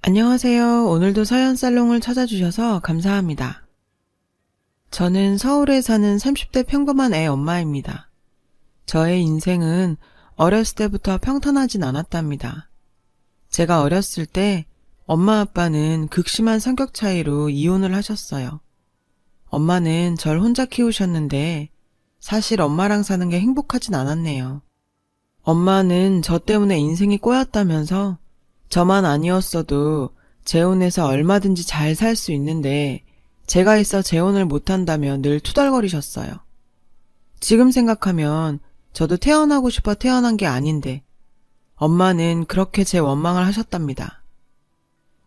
안녕하세요. 오늘도 서연살롱을 찾아주셔서 감사합니다. 저는 서울에 사는 30대 평범한 애 엄마입니다. 저의 인생은 어렸을 때부터 평탄하진 않았답니다. 제가 어렸을 때 엄마 아빠는 극심한 성격 차이로 이혼을 하셨어요. 엄마는 절 혼자 키우셨는데 사실 엄마랑 사는 게 행복하진 않았네요. 엄마는 저 때문에 인생이 꼬였다면서 저만 아니었어도 재혼해서 얼마든지 잘 살 수 있는데 제가 있어 재혼을 못한다며 늘 투덜거리셨어요. 지금 생각하면 저도 태어나고 싶어 태어난 게 아닌데 엄마는 그렇게 제 원망을 하셨답니다.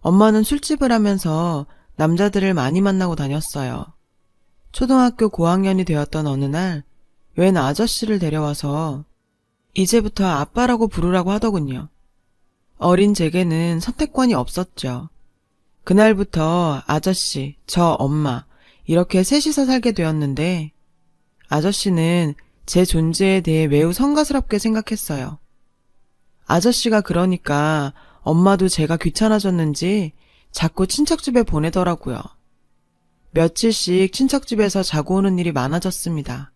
엄마는 술집을 하면서 남자들을 많이 만나고 다녔어요. 초등학교 고학년이 되었던 어느 날 웬 아저씨를 데려와서 이제부터 아빠라고 부르라고 하더군요. 어린 제게는 선택권이 없었죠. 그날부터 아저씨, 저 엄마 이렇게 셋이서 살게 되었는데 아저씨는 제 존재에 대해 매우 성가스럽게 생각했어요. 아저씨가 그러니까 엄마도 제가 귀찮아졌는지 자꾸 친척집에 보내더라고요. 며칠씩 친척집에서 자고 오는 일이 많아졌습니다.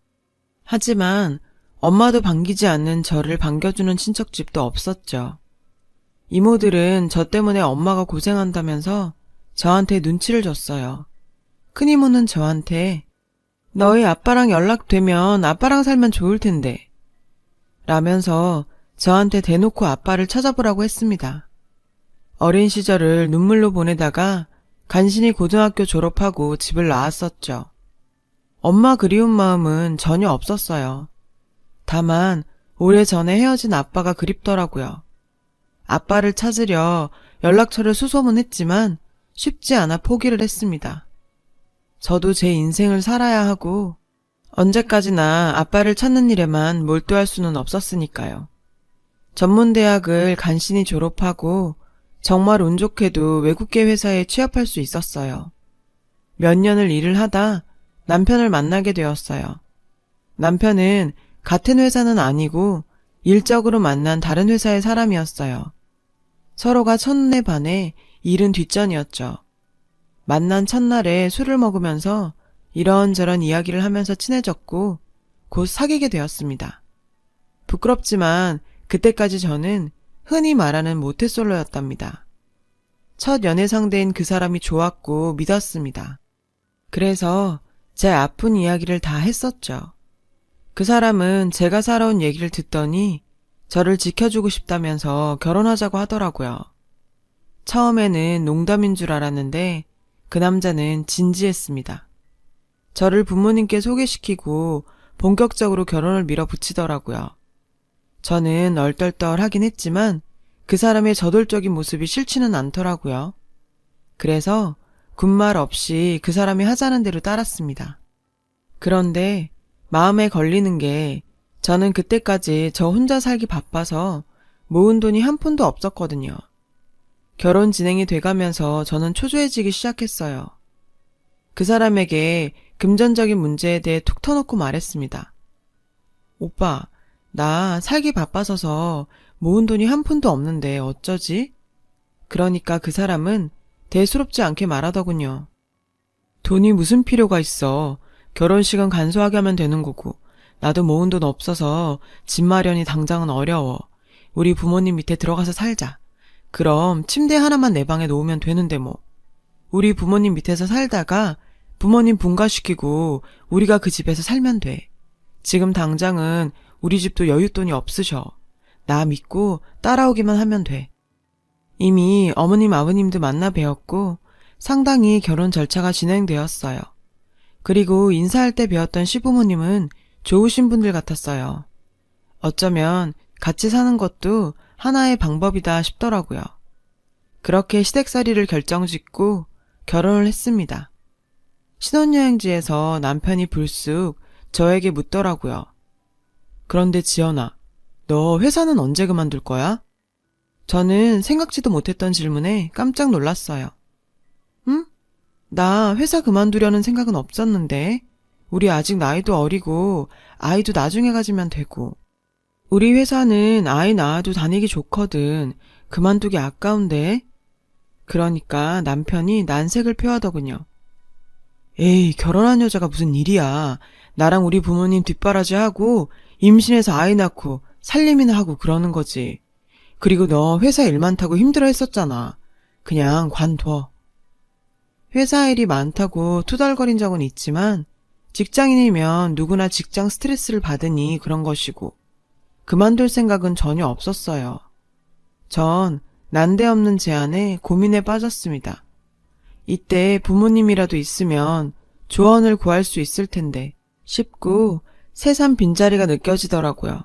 하지만 엄마도 반기지 않는 저를 반겨주는 친척집도 없었죠. 이모들은 저 때문에 엄마가 고생한다면서 저한테 눈치를 줬어요. 큰이모는 저한테 너희 아빠랑 연락되면 아빠랑 살면 좋을 텐데 라면서 저한테 대놓고 아빠를 찾아보라고 했습니다. 어린 시절을 눈물로 보내다가 간신히 고등학교 졸업하고 집을 나왔었죠. 엄마 그리운 마음은 전혀 없었어요. 다만 오래전에 헤어진 아빠가 그립더라고요. 아빠를 찾으려 연락처를 수소문했지만 쉽지 않아 포기를 했습니다. 저도 제 인생을 살아야 하고 언제까지나 아빠를 찾는 일에만 몰두할 수는 없었으니까요. 전문대학을 간신히 졸업하고 정말 운 좋게도 외국계 회사에 취업할 수 있었어요. 몇 년을 일을 하다 남편을 만나게 되었어요. 남편은 같은 회사는 아니고 일적으로 만난 다른 회사의 사람이었어요. 서로가 첫눈에 반해 일은 뒷전이었죠. 만난 첫날에 술을 먹으면서 이런저런 이야기를 하면서 친해졌고 곧 사귀게 되었습니다. 부끄럽지만 그때까지 저는 흔히 말하는 모태솔로였답니다. 첫 연애 상대인 그 사람이 좋았고 믿었습니다. 그래서 제 아픈 이야기를 다 했었죠. 그 사람은 제가 살아온 얘기를 듣더니 저를 지켜주고 싶다면서 결혼하자고 하더라고요. 처음에는 농담인 줄 알았는데 그 남자는 진지했습니다. 저를 부모님께 소개시키고 본격적으로 결혼을 밀어붙이더라고요. 저는 얼떨떨하긴 했지만 그 사람의 저돌적인 모습이 싫지는 않더라고요. 그래서 군말 없이 그 사람이 하자는 대로 따랐습니다. 그런데 마음에 걸리는 게 저는 그때까지 저 혼자 살기 바빠서 모은 돈이 한 푼도 없었거든요. 결혼 진행이 돼가면서 저는 초조해지기 시작했어요. 그 사람에게 금전적인 문제에 대해 툭 터놓고 말했습니다. 오빠, 나 살기 바빠서서 모은 돈이 한 푼도 없는데 어쩌지? 그러니까 그 사람은 대수롭지 않게 말하더군요. 돈이 무슨 필요가 있어. 결혼식은 간소하게 하면 되는 거고 나도 모은 돈 없어서 집 마련이 당장은 어려워. 우리 부모님 밑에 들어가서 살자. 그럼 침대 하나만 내 방에 놓으면 되는데 뭐. 우리 부모님 밑에서 살다가 부모님 분가시키고 우리가 그 집에서 살면 돼. 지금 당장은 우리 집도 여윳돈이 없으셔. 나 믿고 따라오기만 하면 돼. 이미 어머님 아버님도 만나 뵈었고 상당히 결혼 절차가 진행되었어요. 그리고 인사할 때 뵈었던 시부모님은 좋으신 분들 같았어요. 어쩌면 같이 사는 것도 하나의 방법이다 싶더라고요. 그렇게 시댁살이를 결정짓고 결혼을 했습니다. 신혼여행지에서 남편이 불쑥 저에게 묻더라고요. 그런데 지연아, 너 회사는 언제 그만둘 거야? 저는 생각지도 못했던 질문에 깜짝 놀랐어요. 응? 나 회사 그만두려는 생각은 없었는데 우리 아직 나이도 어리고 아이도 나중에 가지면 되고 우리 회사는 아이 낳아도 다니기 좋거든. 그만두기 아까운데. 그러니까 남편이 난색을 표하더군요. 에이, 결혼한 여자가 무슨 일이야. 나랑 우리 부모님 뒷바라지하고 임신해서 아이 낳고 살림이나 하고 그러는 거지. 그리고 너 회사 일 많다고 힘들어 했었잖아. 그냥 관둬. 회사 일이 많다고 투덜거린 적은 있지만 직장인이면 누구나 직장 스트레스를 받으니 그런 것이고 그만둘 생각은 전혀 없었어요. 전 난데없는 제안에 고민에 빠졌습니다. 이때 부모님이라도 있으면 조언을 구할 수 있을 텐데 싶고 새삼 빈자리가 느껴지더라고요.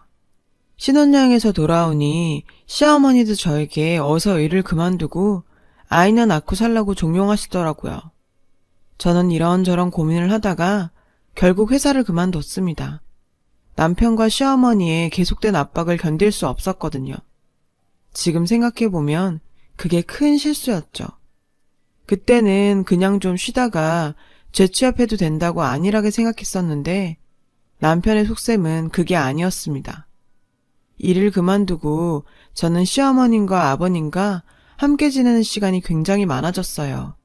신혼여행에서 돌아오니 시어머니도 저에게 어서 일을 그만두고 아이나 낳고 살라고 종용하시더라고요. 저는 이런저런 고민을 하다가 결국 회사를 그만뒀습니다. 남편과 시어머니의 계속된 압박을 견딜 수 없었거든요. 지금 생각해보면 그게 큰 실수였죠. 그때는 그냥 좀 쉬다가 재취업해도 된다고 안일하게 생각했었는데 남편의 속셈은 그게 아니었습니다. 일을 그만두고 저는 시어머님과 아버님과 함께 지내는 시간이 굉장히 많아졌어요.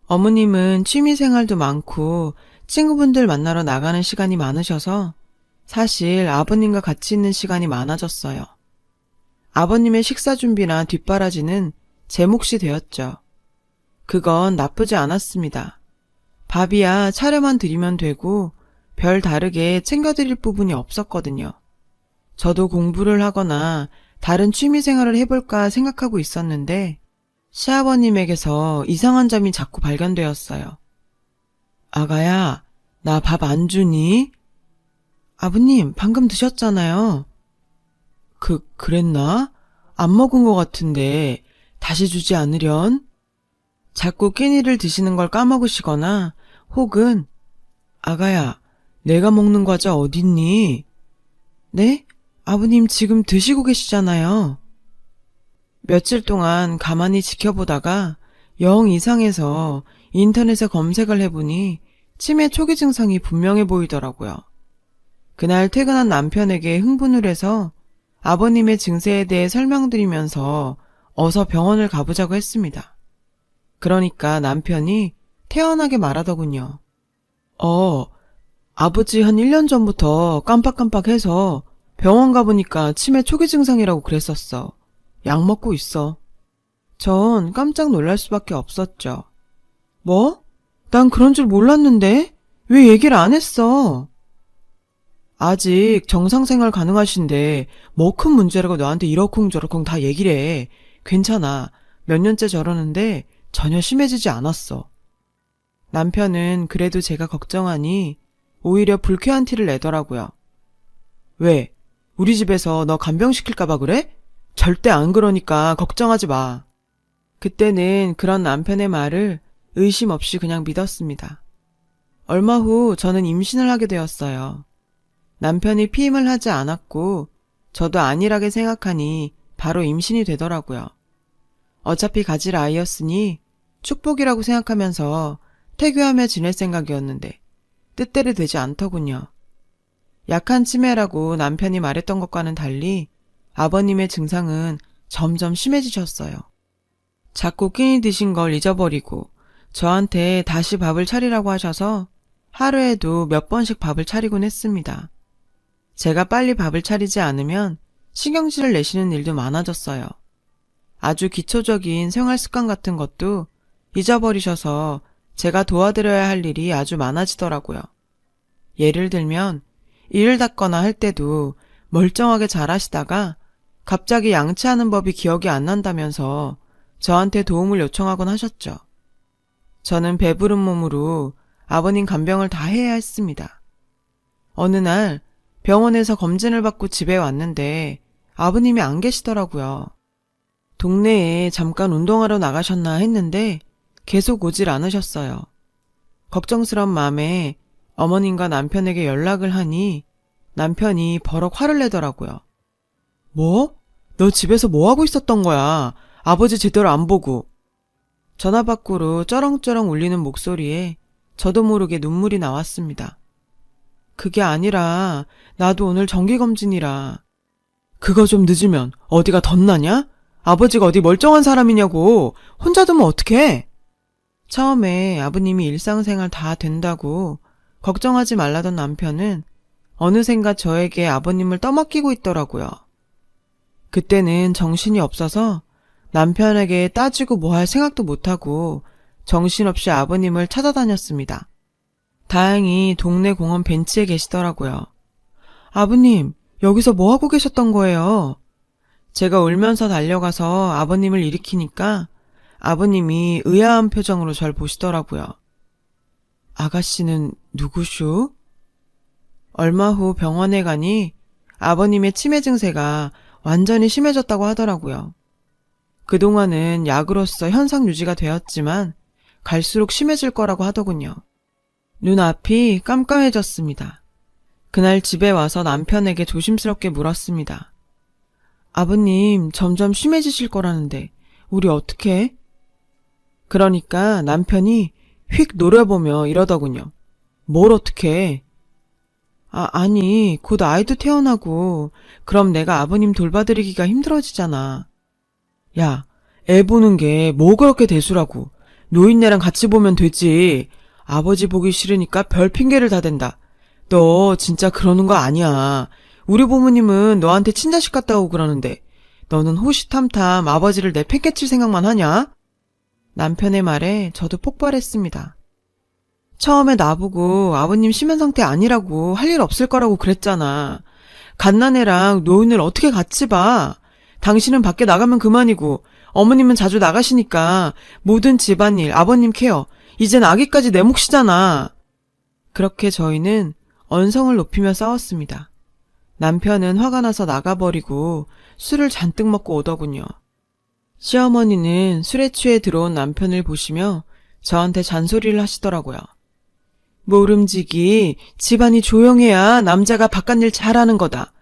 어머님은 취미생활도 많고 친구분들 만나러 나가는 시간이 많으셔서 사실 아버님과 같이 있는 시간이 많아졌어요. 아버님의 식사 준비나 뒷바라지는 제 몫이 되었죠. 그건 나쁘지 않았습니다. 밥이야 차려만 드리면 되고 별 다르게 챙겨드릴 부분이 없었거든요. 저도 공부를 하거나 다른 취미생활을 해볼까 생각하고 있었는데 시아버님에게서 이상한 점이 자꾸 발견되었어요. 아가야, 나 밥 안 주니? 아버님, 방금 드셨잖아요. 그랬나? 안 먹은 것 같은데 다시 주지 않으련? 자꾸 끼니를 드시는 걸 까먹으시거나 혹은 아가야, 내가 먹는 과자 어딨니? 네? 아버님 지금 드시고 계시잖아요. 며칠 동안 가만히 지켜보다가 영 이상해서 인터넷에 검색을 해보니 치매 초기 증상이 분명해 보이더라고요. 그날 퇴근한 남편에게 흥분을 해서 아버님의 증세에 대해 설명드리면서 어서 병원을 가보자고 했습니다. 그러니까 남편이 태연하게 말하더군요. 아버지 한 1년 전부터 깜빡깜빡해서 병원 가보니까 치매 초기 증상이라고 그랬었어. 약 먹고 있어. 전 깜짝 놀랄 수밖에 없었죠. 뭐? 난 그런 줄 몰랐는데? 왜 얘기를 안 했어? 아직 정상생활 가능하신데 뭐 큰 문제라고 너한테 이러쿵저러쿵 다 얘기를 해. 괜찮아. 몇 년째 저러는데 전혀 심해지지 않았어. 남편은 그래도 제가 걱정하니 오히려 불쾌한 티를 내더라고요. 왜? 우리 집에서 너 간병시킬까봐 그래? 절대 안 그러니까 걱정하지 마. 그때는 그런 남편의 말을 의심 없이 그냥 믿었습니다. 얼마 후 저는 임신을 하게 되었어요. 남편이 피임을 하지 않았고 저도 안일하게 생각하니 바로 임신이 되더라고요. 어차피 가질 아이였으니 축복이라고 생각하면서 태교하며 지낼 생각이었는데 뜻대로 되지 않더군요. 약한 치매라고 남편이 말했던 것과는 달리 아버님의 증상은 점점 심해지셨어요. 자꾸 끼니 드신 걸 잊어버리고 저한테 다시 밥을 차리라고 하셔서 하루에도 몇 번씩 밥을 차리곤 했습니다. 제가 빨리 밥을 차리지 않으면 신경질을 내시는 일도 많아졌어요. 아주 기초적인 생활 습관 같은 것도 잊어버리셔서 제가 도와드려야 할 일이 아주 많아지더라고요. 예를 들면 일을 닦거나 할 때도 멀쩡하게 잘하시다가 갑자기 양치하는 법이 기억이 안 난다면서 저한테 도움을 요청하곤 하셨죠. 저는 배부른 몸으로 아버님 간병을 다 해야 했습니다. 어느 날 병원에서 검진을 받고 집에 왔는데 아버님이 안 계시더라고요. 동네에 잠깐 운동하러 나가셨나 했는데 계속 오질 않으셨어요. 걱정스러운 마음에 어머님과 남편에게 연락을 하니 남편이 버럭 화를 내더라고요. 뭐? 너 집에서 뭐 하고 있었던 거야? 아버지 제대로 안 보고. 전화 밖으로 쩌렁쩌렁 울리는 목소리에 저도 모르게 눈물이 나왔습니다. 그게 아니라 나도 오늘 정기검진이라. 그거 좀 늦으면 어디가 덧나냐? 아버지가 어디 멀쩡한 사람이냐고. 혼자 두면 어떡해? 처음에 아버님이 일상생활 다 된다고 걱정하지 말라던 남편은 어느샌가 저에게 아버님을 떠맡기고 있더라고요. 그때는 정신이 없어서 남편에게 따지고 뭐 할 생각도 못하고 정신없이 아버님을 찾아다녔습니다. 다행히 동네 공원 벤치에 계시더라고요. 아버님, 여기서 뭐 하고 계셨던 거예요? 제가 울면서 달려가서 아버님을 일으키니까 아버님이 의아한 표정으로 절 보시더라고요. 아가씨는 누구슈? 얼마 후 병원에 가니 아버님의 치매 증세가 완전히 심해졌다고 하더라고요. 그동안은 약으로서 현상 유지가 되었지만 갈수록 심해질 거라고 하더군요. 눈앞이 깜깜해졌습니다. 그날 집에 와서 남편에게 조심스럽게 물었습니다. 아버님, 점점 심해지실 거라는데 우리 어떡해? 그러니까 남편이 휙 노려보며 이러더군요. 뭘 어떡해? 아니, 곧 아이도 태어나고 그럼 내가 아버님 돌봐드리기가 힘들어지잖아. 야, 애 보는 게 뭐 그렇게 대수라고. 노인네랑 같이 보면 되지. 아버지 보기 싫으니까 별 핑계를 다 댄다. 너 진짜 그러는 거 아니야. 우리 부모님은 너한테 친자식 같다고 그러는데 너는 호시탐탐 아버지를 내팽개칠 생각만 하냐? 남편의 말에 저도 폭발했습니다. 처음에 나보고 아버님 심한 상태 아니라고 할 일 없을 거라고 그랬잖아. 갓난애랑 노인을 어떻게 같이 봐. 당신은 밖에 나가면 그만이고 어머님은 자주 나가시니까 모든 집안일, 아버님 케어, 이젠 아기까지 내 몫이잖아. 그렇게 저희는 언성을 높이며 싸웠습니다. 남편은 화가 나서 나가버리고 술을 잔뜩 먹고 오더군요. 시어머니는 술에 취해 들어온 남편을 보시며 저한테 잔소리를 하시더라고요. 모름지기, 집안이 조용해야 남자가 바깥일 잘하는 거다.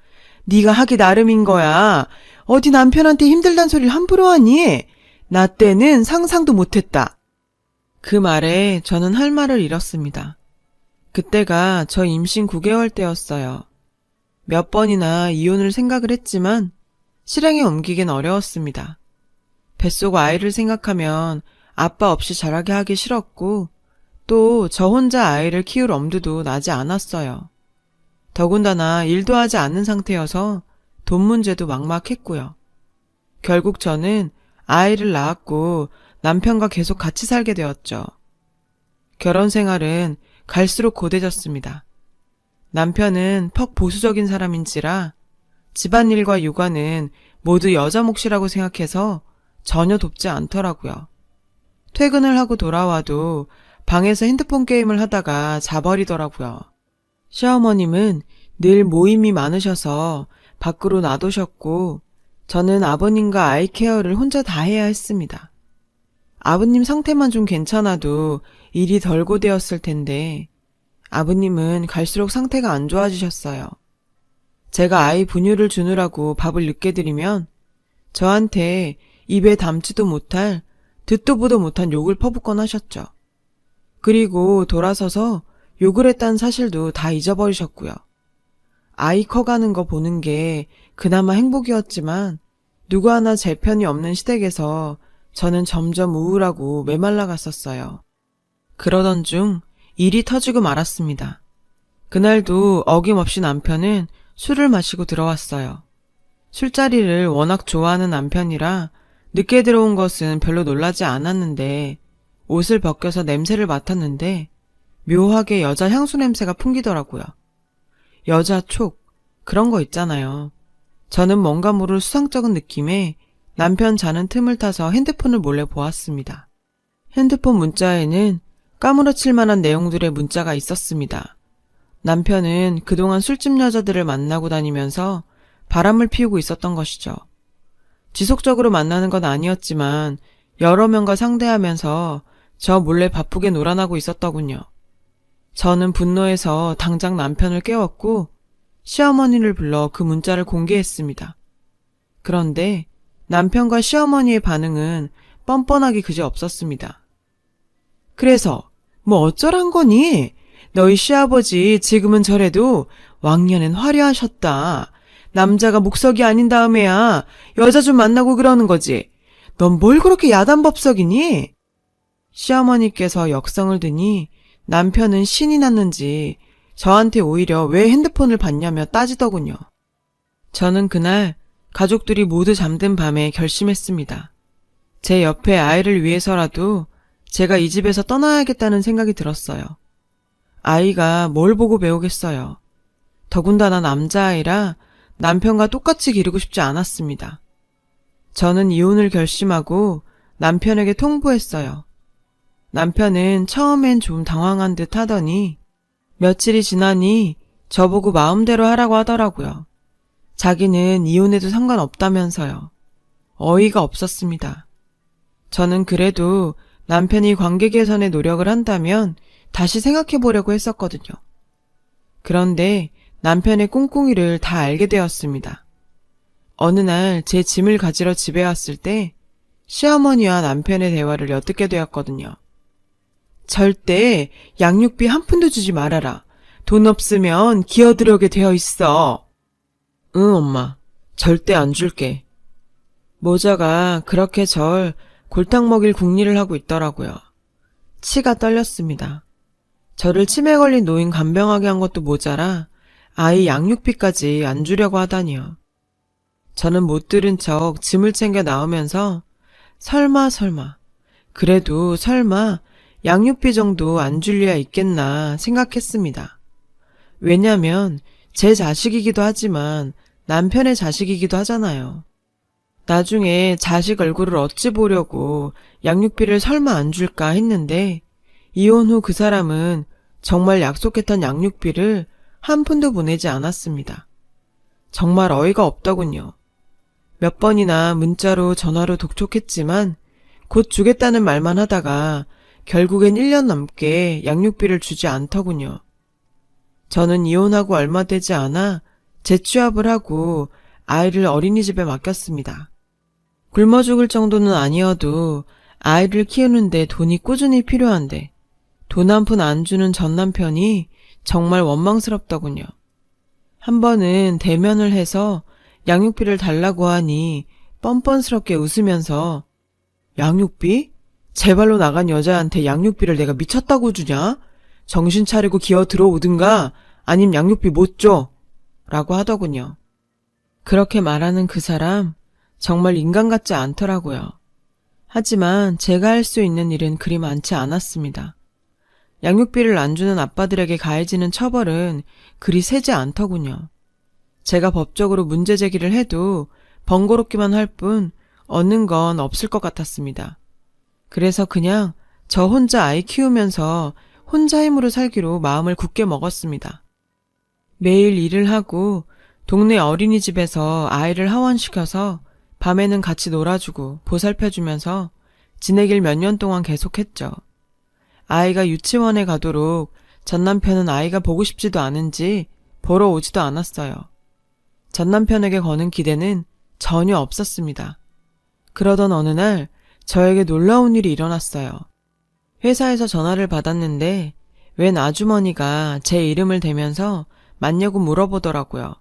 네가 하기 나름인 거야. 어디 남편한테 힘들단 소리를 함부로 하니? 나 때는 상상도 못했다. 그 말에 저는 할 말을 잃었습니다. 그때가 저 임신 9개월 때였어요. 몇 번이나 이혼을 생각을 했지만 실행에 옮기긴 어려웠습니다. 뱃속 아이를 생각하면 아빠 없이 자라게 하기 싫었고 또 저 혼자 아이를 키울 엄두도 나지 않았어요. 더군다나 일도 하지 않는 상태여서 돈 문제도 막막했고요. 결국 저는 아이를 낳았고 남편과 계속 같이 살게 되었죠. 결혼 생활은 갈수록 고되졌습니다. 남편은 퍽 보수적인 사람인지라 집안일과 육아는 모두 여자 몫이라고 생각해서 전혀 돕지 않더라고요. 퇴근을 하고 돌아와도 방에서 핸드폰 게임을 하다가 자버리더라고요. 시어머님은 늘 모임이 많으셔서 밖으로 놔두셨고 저는 아버님과 아이 케어를 혼자 다 해야 했습니다. 아버님 상태만 좀 괜찮아도 일이 덜 고되었을 텐데 아버님은 갈수록 상태가 안 좋아지셨어요. 제가 아이 분유를 주느라고 밥을 늦게 드리면 저한테 입에 담지도 못할 듣도 보도 못한 욕을 퍼붓곤 하셨죠. 그리고 돌아서서 욕을 했다는 사실도 다 잊어버리셨고요. 아이 커가는 거 보는 게 그나마 행복이었지만 누구 하나 제 편이 없는 시댁에서 저는 점점 우울하고 메말라갔었어요. 그러던 중 일이 터지고 말았습니다. 그날도 어김없이 남편은 술을 마시고 들어왔어요. 술자리를 워낙 좋아하는 남편이라 늦게 들어온 것은 별로 놀라지 않았는데 옷을 벗겨서 냄새를 맡았는데 묘하게 여자 향수 냄새가 풍기더라고요. 여자 촉, 그런 거 있잖아요. 저는 뭔가 모를 수상쩍은 느낌에 남편 자는 틈을 타서 핸드폰을 몰래 보았습니다. 핸드폰 문자에는 까무러칠 만한 내용들의 문자가 있었습니다. 남편은 그동안 술집 여자들을 만나고 다니면서 바람을 피우고 있었던 것이죠. 지속적으로 만나는 건 아니었지만 여러 명과 상대하면서 저 몰래 바쁘게 놀아나고 있었더군요. 저는 분노해서 당장 남편을 깨웠고 시어머니를 불러 그 문자를 공개했습니다. 그런데 남편과 시어머니의 반응은 뻔뻔하기 그지 없었습니다. 그래서 뭐 어쩌란 거니? 너희 시아버지 지금은 저래도 왕년엔 화려하셨다. 남자가 목석이 아닌 다음에야 여자 좀 만나고 그러는 거지. 넌 뭘 그렇게 야단법석이니? 시어머니께서 역성을 드니 남편은 신이 났는지 저한테 오히려 왜 핸드폰을 봤냐며 따지더군요. 저는 그날 가족들이 모두 잠든 밤에 결심했습니다. 제 옆에 아이를 위해서라도 제가 이 집에서 떠나야겠다는 생각이 들었어요. 아이가 뭘 보고 배우겠어요. 더군다나 남자아이라 남편과 똑같이 기르고 싶지 않았습니다. 저는 이혼을 결심하고 남편에게 통보했어요. 남편은 처음엔 좀 당황한 듯 하더니 며칠이 지나니 저보고 마음대로 하라고 하더라고요. 자기는 이혼해도 상관없다면서요. 어이가 없었습니다. 저는 그래도 남편이 관계 개선에 노력을 한다면 다시 생각해 보려고 했었거든요. 그런데 남편의 꿍꿍이를 다 알게 되었습니다. 어느 날 제 짐을 가지러 집에 왔을 때 시어머니와 남편의 대화를 엿듣게 되었거든요. 절대 양육비 한 푼도 주지 말아라. 돈 없으면 기어들어오게 되어 있어. 응, 엄마. 절대 안 줄게. 모자가 그렇게 절 골탕 먹일 궁리를 하고 있더라고요. 치가 떨렸습니다. 저를 치매 걸린 노인 간병하게 한 것도 모자라 아이 양육비까지 안 주려고 하다니요. 저는 못 들은 척 짐을 챙겨 나오면서 설마 그래도 설마 양육비 정도 안 줄 리야 있겠나 생각했습니다. 왜냐면 제 자식이기도 하지만 남편의 자식이기도 하잖아요. 나중에 자식 얼굴을 어찌 보려고 양육비를 설마 안 줄까 했는데 이혼 후 그 사람은 정말 약속했던 양육비를 한 푼도 보내지 않았습니다. 정말 어이가 없더군요. 몇 번이나 문자로 전화로 독촉했지만 곧 주겠다는 말만 하다가 결국엔 1년 넘게 양육비를 주지 않더군요. 저는 이혼하고 얼마 되지 않아 재취업을 하고 아이를 어린이집에 맡겼습니다. 굶어 죽을 정도는 아니어도 아이를 키우는데 돈이 꾸준히 필요한데 돈 한 푼 안 주는 전 남편이 정말 원망스럽더군요. 한 번은 대면을 해서 양육비를 달라고 하니 뻔뻔스럽게 웃으면서 양육비? 제 발로 나간 여자한테 양육비를 내가 미쳤다고 주냐? 정신 차리고 기어 들어오든가 아님 양육비 못 줘! 라고 하더군요. 그렇게 말하는 그 사람 정말 인간 같지 않더라고요. 하지만 제가 할 수 있는 일은 그리 많지 않았습니다. 양육비를 안 주는 아빠들에게 가해지는 처벌은 그리 세지 않더군요. 제가 법적으로 문제 제기를 해도 번거롭기만 할 뿐 얻는 건 없을 것 같았습니다. 그래서 그냥 저 혼자 아이 키우면서 혼자 힘으로 살기로 마음을 굳게 먹었습니다. 매일 일을 하고 동네 어린이집에서 아이를 하원시켜서 밤에는 같이 놀아주고 보살펴주면서 지내길 몇 년 동안 계속했죠. 아이가 유치원에 가도록 전 남편은 아이가 보고 싶지도 않은지 보러 오지도 않았어요. 전 남편에게 거는 기대는 전혀 없었습니다. 그러던 어느 날 저에게 놀라운 일이 일어났어요. 회사에서 전화를 받았는데 웬 아주머니가 제 이름을 대면서 맞냐고 물어보더라고요.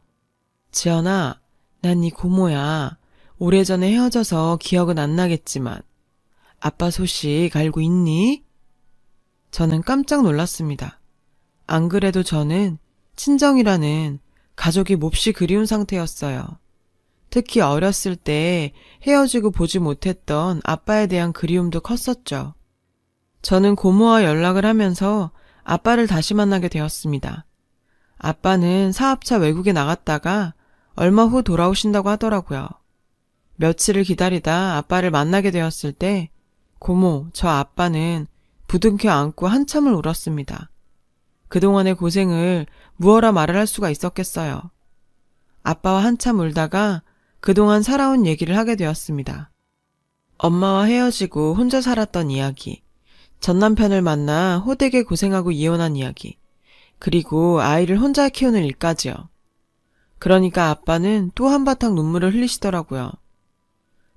지연아, 난 네 고모야. 오래전에 헤어져서 기억은 안 나겠지만 아빠 소식 알고 있니? 저는 깜짝 놀랐습니다. 안 그래도 저는 친정이라는 가족이 몹시 그리운 상태였어요. 특히 어렸을 때 헤어지고 보지 못했던 아빠에 대한 그리움도 컸었죠. 저는 고모와 연락을 하면서 아빠를 다시 만나게 되었습니다. 아빠는 사업차 외국에 나갔다가 얼마 후 돌아오신다고 하더라고요. 며칠을 기다리다 아빠를 만나게 되었을 때 고모, 저 아빠는 부둥켜 안고 한참을 울었습니다. 그동안의 고생을 무어라 말을 할 수가 있었겠어요. 아빠와 한참 울다가 그동안 살아온 얘기를 하게 되었습니다. 엄마와 헤어지고 혼자 살았던 이야기, 전 남편을 만나 호되게 고생하고 이혼한 이야기, 그리고 아이를 혼자 키우는 일까지요. 그러니까 아빠는 또 한바탕 눈물을 흘리시더라고요.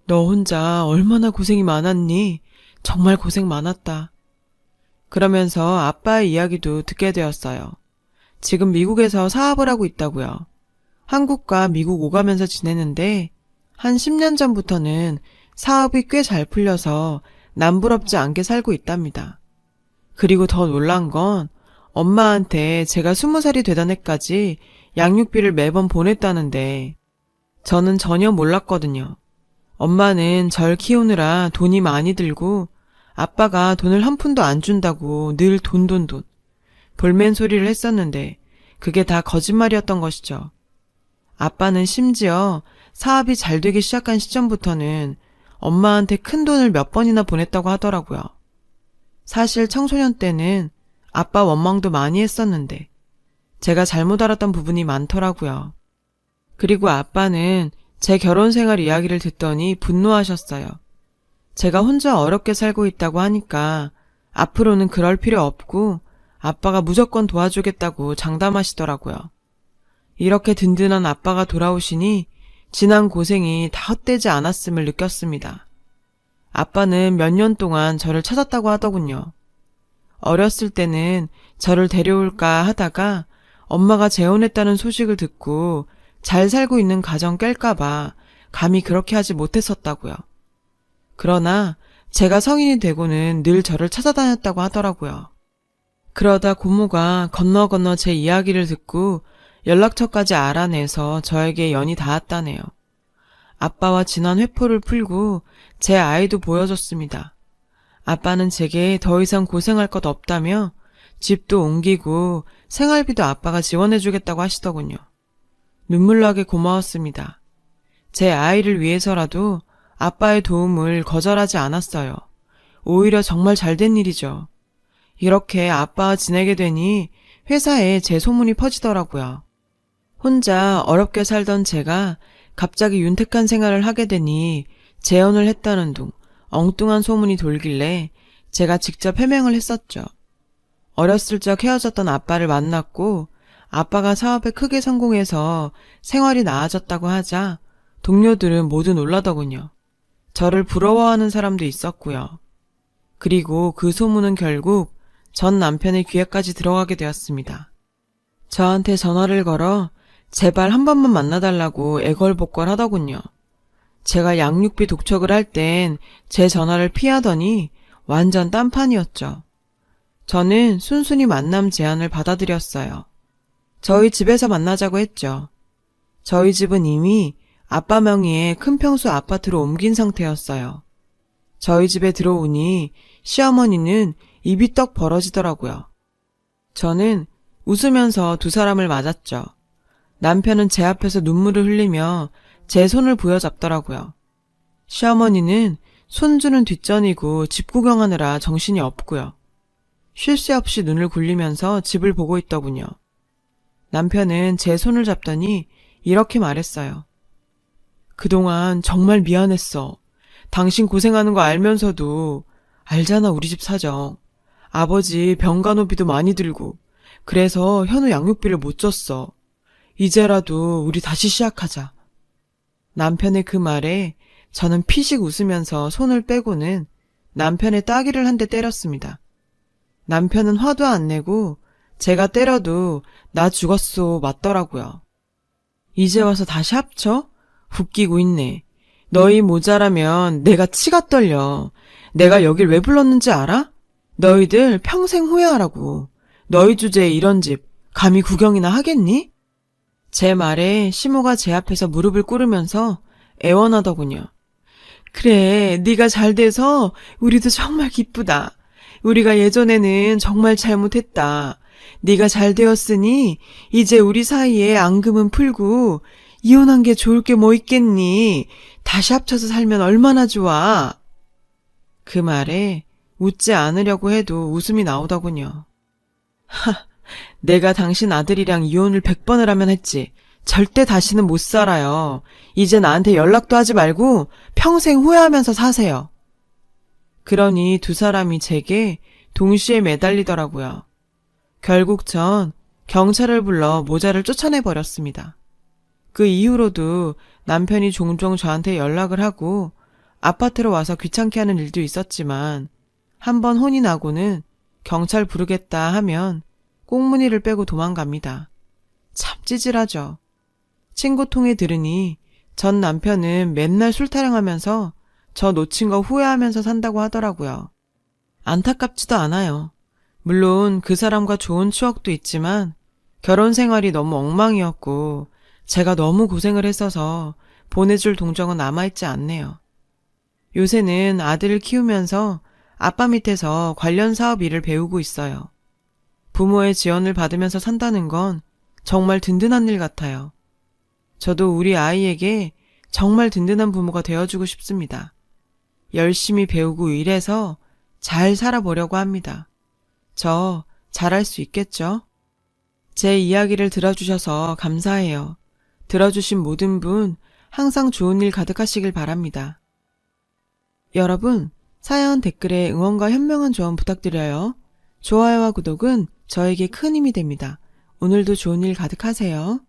너 혼자 얼마나 고생이 많았니? 정말 고생 많았다. 그러면서 아빠의 이야기도 듣게 되었어요. 지금 미국에서 사업을 하고 있다고요. 한국과 미국 오가면서 지내는데 한 10년 전부터는 사업이 꽤 잘 풀려서 남부럽지 않게 살고 있답니다. 그리고 더 놀란 건 엄마한테 제가 20살이 되던 해까지 양육비를 매번 보냈다는데 저는 전혀 몰랐거든요. 엄마는 절 키우느라 돈이 많이 들고 아빠가 돈을 한 푼도 안 준다고 늘 돈 볼멘 소리를 했었는데 그게 다 거짓말이었던 것이죠. 아빠는 심지어 사업이 잘 되기 시작한 시점부터는 엄마한테 큰 돈을 몇 번이나 보냈다고 하더라고요. 사실 청소년 때는 아빠 원망도 많이 했었는데 제가 잘못 알았던 부분이 많더라고요. 그리고 아빠는 제 결혼 생활 이야기를 듣더니 분노하셨어요. 제가 혼자 어렵게 살고 있다고 하니까 앞으로는 그럴 필요 없고 아빠가 무조건 도와주겠다고 장담하시더라고요. 이렇게 든든한 아빠가 돌아오시니 지난 고생이 다 헛되지 않았음을 느꼈습니다. 아빠는 몇 년 동안 저를 찾았다고 하더군요. 어렸을 때는 저를 데려올까 하다가 엄마가 재혼했다는 소식을 듣고 잘 살고 있는 가정 깰까봐 감히 그렇게 하지 못했었다고요. 그러나 제가 성인이 되고는 늘 저를 찾아다녔다고 하더라고요. 그러다 고모가 건너 제 이야기를 듣고 연락처까지 알아내서 저에게 연이 닿았다네요. 아빠와 지난 회포를 풀고 제 아이도 보여줬습니다. 아빠는 제게 더 이상 고생할 것 없다며 집도 옮기고 생활비도 아빠가 지원해주겠다고 하시더군요. 눈물나게 고마웠습니다. 제 아이를 위해서라도 아빠의 도움을 거절하지 않았어요. 오히려 정말 잘된 일이죠. 이렇게 아빠와 지내게 되니 회사에 제 소문이 퍼지더라고요. 혼자 어렵게 살던 제가 갑자기 윤택한 생활을 하게 되니 재혼을 했다는 둥 엉뚱한 소문이 돌길래 제가 직접 해명을 했었죠. 어렸을 적 헤어졌던 아빠를 만났고 아빠가 사업에 크게 성공해서 생활이 나아졌다고 하자 동료들은 모두 놀라더군요. 저를 부러워하는 사람도 있었고요. 그리고 그 소문은 결국 전 남편의 귀에까지 들어가게 되었습니다. 저한테 전화를 걸어 제발 한 번만 만나달라고 애걸복걸 하더군요. 제가 양육비 독촉을 할 땐 제 전화를 피하더니 완전 딴판이었죠. 저는 순순히 만남 제안을 받아들였어요. 저희 집에서 만나자고 했죠. 저희 집은 이미 아빠 명의의 큰 평수 아파트로 옮긴 상태였어요. 저희 집에 들어오니 시어머니는 입이 떡 벌어지더라고요. 저는 웃으면서 두 사람을 맞았죠. 남편은 제 앞에서 눈물을 흘리며 제 손을 부여잡더라고요. 시어머니는 손주는 뒷전이고 집 구경하느라 정신이 없고요. 쉴 새 없이 눈을 굴리면서 집을 보고 있더군요. 남편은 제 손을 잡더니 이렇게 말했어요. 그동안 정말 미안했어. 당신 고생하는 거 알면서도 알잖아 우리 집 사정. 아버지 병간호비도 많이 들고 그래서 현우 양육비를 못 줬어. 이제라도 우리 다시 시작하자. 남편의 그 말에 저는 피식 웃으면서 손을 빼고는 남편의 따귀를 한 대 때렸습니다. 남편은 화도 안 내고 제가 때려도 나 죽었소 맞더라고요. 이제 와서 다시 합쳐? 웃기고 있네. 너희 모자라면 내가 치가 떨려. 내가 여길 왜 불렀는지 알아? 너희들 평생 후회하라고. 너희 주제에 이런 집 감히 구경이나 하겠니? 제 말에 시모가 제 앞에서 무릎을 꿇으면서 애원하더군요. 그래, 네가 잘 돼서 우리도 정말 기쁘다. 우리가 예전에는 정말 잘못했다. 네가 잘 되었으니 이제 우리 사이에 앙금은 풀고 이혼한 게 좋을 게 뭐 있겠니? 다시 합쳐서 살면 얼마나 좋아. 그 말에 웃지 않으려고 해도 웃음이 나오더군요. 내가 당신 아들이랑 이혼을 100번을 하면 했지. 절대 다시는 못 살아요. 이제 나한테 연락도 하지 말고 평생 후회하면서 사세요. 그러니 두 사람이 제게 동시에 매달리더라고요. 결국 전 경찰을 불러 모자를 쫓아내버렸습니다. 그 이후로도 남편이 종종 저한테 연락을 하고 아파트로 와서 귀찮게 하는 일도 있었지만 한번 혼이 나고는 경찰 부르겠다 하면 꽁무니를 빼고 도망갑니다. 참 찌질하죠. 친구 통해 들으니 전 남편은 맨날 술 타령하면서 저 놓친 거 후회하면서 산다고 하더라고요. 안타깝지도 않아요. 물론 그 사람과 좋은 추억도 있지만 결혼 생활이 너무 엉망이었고 제가 너무 고생을 했어서 보내줄 동정은 남아있지 않네요. 요새는 아들을 키우면서 아빠 밑에서 관련 사업 일을 배우고 있어요. 부모의 지원을 받으면서 산다는 건 정말 든든한 일 같아요. 저도 우리 아이에게 정말 든든한 부모가 되어주고 싶습니다. 열심히 배우고 일해서 잘 살아보려고 합니다. 저 잘할 수 있겠죠? 제 이야기를 들어주셔서 감사해요. 들어주신 모든 분 항상 좋은 일 가득하시길 바랍니다. 여러분, 사연 댓글에 응원과 현명한 조언 부탁드려요. 좋아요와 구독은 저에게 큰 힘이 됩니다. 오늘도 좋은 일 가득하세요.